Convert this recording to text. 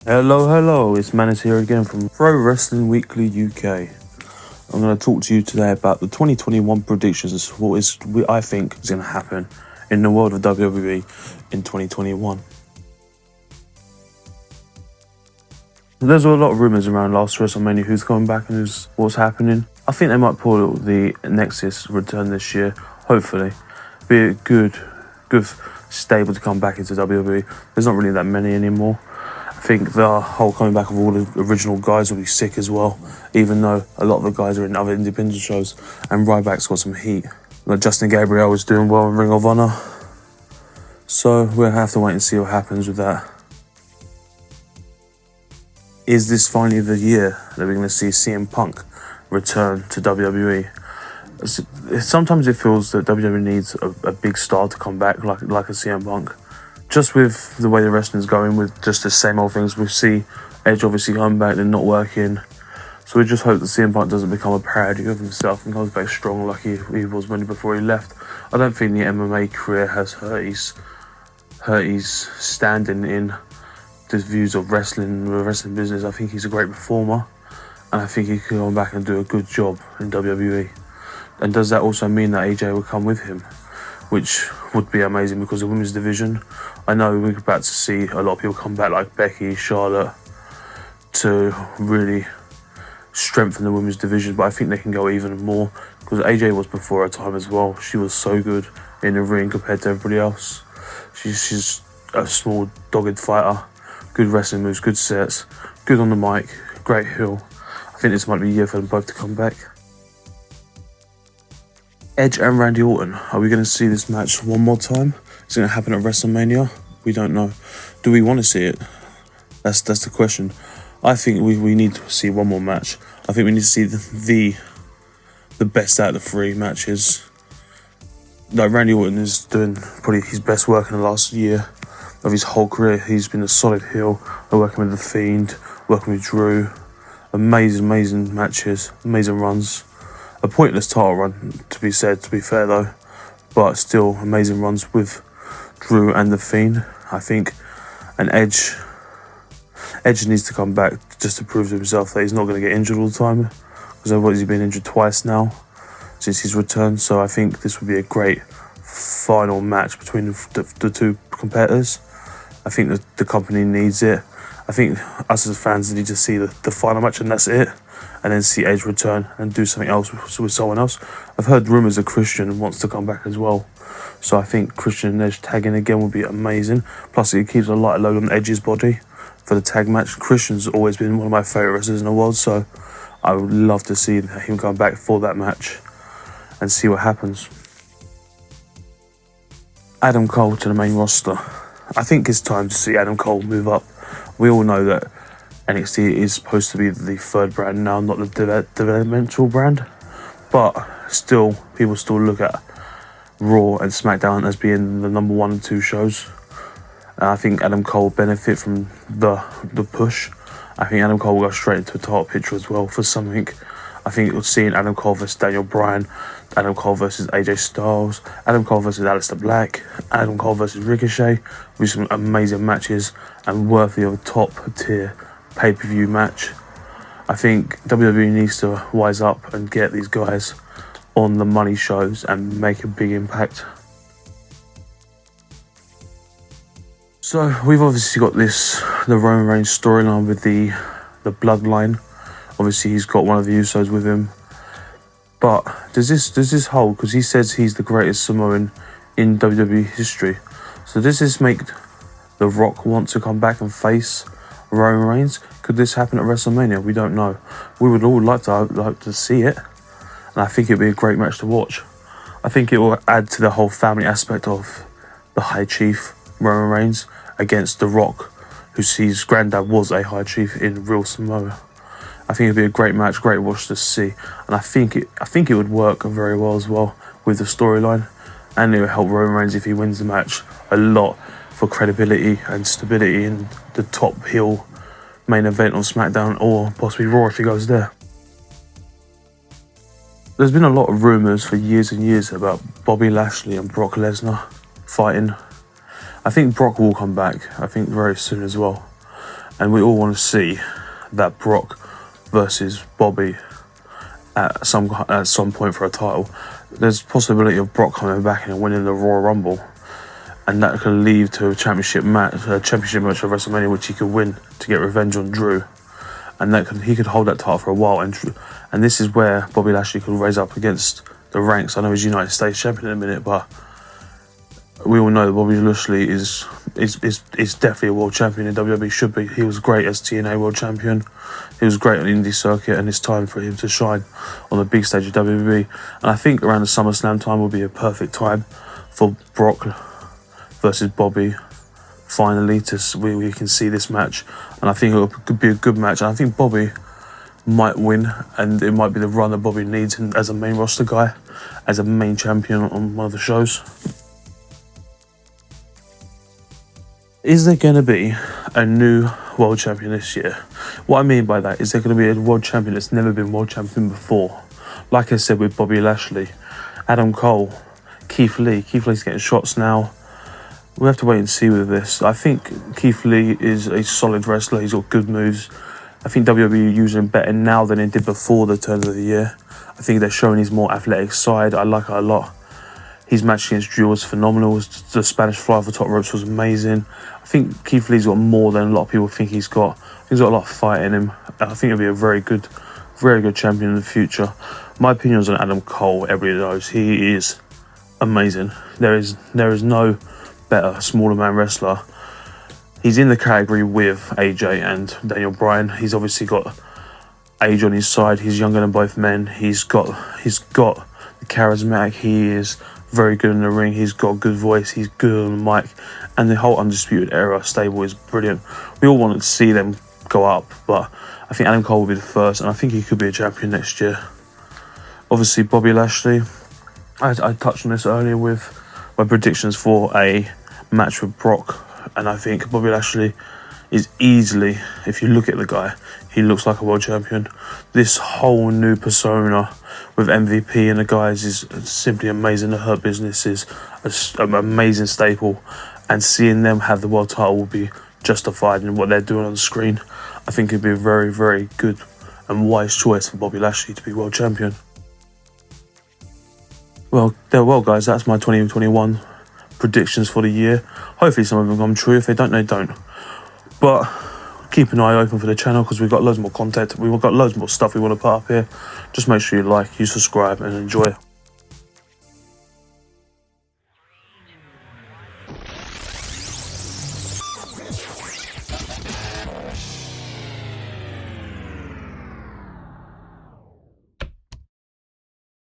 Hello, it's Manis here again from Pro Wrestling Weekly UK. I'm going to talk to you today about the 2021 predictions as to what I think is going to happen in the world of WWE in 2021. There's a lot of rumours around last WrestleMania, who's coming back and what's happening. I think they might pull the Nexus Return this year, hopefully. Be a good stable to come back into WWE. There's not really that many anymore. I think the whole coming back of all the original guys will be sick as well, even though a lot of the guys are in other independent shows, and Ryback's got some heat. Like Justin Gabriel was doing well in Ring of Honor, so we'll have to wait and see what happens with that. Is this finally the year that we're going to see CM Punk return to WWE? Sometimes it feels that WWE needs a big star to come back, like a CM Punk. Just with the way the wrestling's going, with just the same old things, we see Edge obviously coming back and not working. So we just hope that CM Punk doesn't become a parody of himself and comes back strong like he was before he left. I don't think the MMA career has hurt his standing in the views of wrestling, the wrestling business. I think he's a great performer, and I think he can go back and do a good job in WWE. And does that also mean that AJ will come with him? Which would be amazing, because the women's division, I know we're about to see a lot of people come back like Becky, Charlotte, to really strengthen the women's division, but I think they can go even more, because AJ was before her time as well. She was so good in the ring compared to everybody else. She's a small, dogged fighter, good wrestling moves, good sets, good on the mic, great heel. I think this might be a year for them both to come back. Edge and Randy Orton, are we going to see this match one more time? Is it going to happen at WrestleMania? We don't know. Do we want to see it? That's the question. I think we need to see one more match. I think we need to see the best out of the three matches. Like, Randy Orton is doing probably his best work in the last year of his whole career. He's been a solid heel, working with The Fiend, working with Drew. Amazing matches, amazing runs. A pointless title run, to be fair though, but still amazing runs with Drew and The Fiend, I think. And Edge needs to come back just to prove to himself that he's not going to get injured all the time, because otherwise he's been injured twice now since his return. So I think this would be a great final match between the two competitors. I think that the company needs it. I think us as fans need to see the final match, and that's it. And then see Edge return and do something else with someone else. I've heard rumours that Christian wants to come back as well. So I think Christian and Edge tagging again would be amazing. Plus it keeps a light load on Edge's body for the tag match. Christian's always been one of my favourite wrestlers in the world, so I would love to see him come back for that match and see what happens. Adam Cole to the main roster. I think it's time to see Adam Cole move up. We all know that NXT is supposed to be the third brand now, not the developmental brand. But still, people still look at Raw and SmackDown as being the number 1 and 2 shows. And I think Adam Cole will benefit from the push. I think Adam Cole will go straight into a title picture as well for something. I think we'll see Adam Cole versus Daniel Bryan, Adam Cole versus AJ Styles, Adam Cole versus Aleister Black, Adam Cole versus Ricochet, with some amazing matches and worthy of a top tier pay-per-view match. I think WWE needs to wise up and get these guys on the money shows and make a big impact. So we've obviously got the Roman Reigns storyline with the bloodline. Obviously he's got one of the Usos with him. But does this hold? Because he says he's the greatest Samoan in WWE history. So does this make The Rock want to come back and face Roman Reigns? Could this happen at WrestleMania? We don't know. We would all like to see it, and I think it'd be a great match to watch. I think it will add to the whole family aspect of the High Chief Roman Reigns against The Rock, who sees granddad was a High Chief in real Samoa. I think it'd be a great match, great watch to see, and I think it would work very well as well with the storyline, and it would help Roman Reigns if he wins the match a lot for credibility and stability in the top heel main event on SmackDown, or possibly Raw if he goes there. There's been a lot of rumours for years and years about Bobby Lashley and Brock Lesnar fighting. I think Brock will come back, I think very soon as well. and we all want to see that Brock versus Bobby at some point for a title. There's a possibility of Brock coming back and winning the Royal Rumble, and that could lead to a championship match of WrestleMania, which he could win to get revenge on Drew, and he could hold that title for a while. And this is where Bobby Lashley could raise up against the ranks. I know he's United States champion in a minute, but we all know that Bobby Lashley is definitely a world champion in WWE. Should be. He was great as TNA world champion. He was great on the indie circuit, and it's time for him to shine on the big stage of WWE. And I think around the SummerSlam time will be a perfect time for Brock versus Bobby. Finally, we can see this match, and I think it could be a good match. And I think Bobby might win, and it might be the run that Bobby needs as a main roster guy, as a main champion on one of the shows. Is there going to be a new world champion this year? What I mean by that is there going to be a world champion that's never been world champion before. Like I said with Bobby Lashley, Adam Cole, Keith Lee. Keith Lee's getting shots now. We have to wait and see with this. I think Keith Lee is a solid wrestler. He's got good moves. I think WWE using him better now than it did before the turn of the year. I think they're showing his more athletic side. I like it a lot. His match against Drew was phenomenal. The Spanish fly off the top ropes was amazing. I think Keith Lee's got more than a lot of people think he's got. He's got a lot of fight in him. I think he'll be a very good champion in the future. My opinions on Adam Cole, everybody knows he is amazing. There is no better smaller man wrestler. He's in the category with AJ and Daniel Bryan. He's obviously got age on his side. He's younger than both men. He's got the charismatic. He is very good in the ring. He's got a good voice. He's good on the mic. And the whole Undisputed Era stable is brilliant. We all wanted to see them go up, but I think Adam Cole will be the first, and I think he could be a champion next year. Obviously, Bobby Lashley. I touched on this earlier with my predictions for a match with Brock, and I think Bobby Lashley is easily, if you look at the guy, he looks like a world champion. This whole new persona with MVP and the guys is simply amazing. The Hurt Business is an amazing staple, and seeing them have the world title will be justified in what they're doing on the screen. I think it'd be a very, very good and wise choice for Bobby Lashley to be world champion. Well, guys, that's my 2021 predictions for the year. Hopefully some of them come true. If they don't, they don't. But keep an eye open for the channel, because we've got loads more content. We've got loads more stuff we want to put up here. Just make sure you like, you subscribe, and enjoy.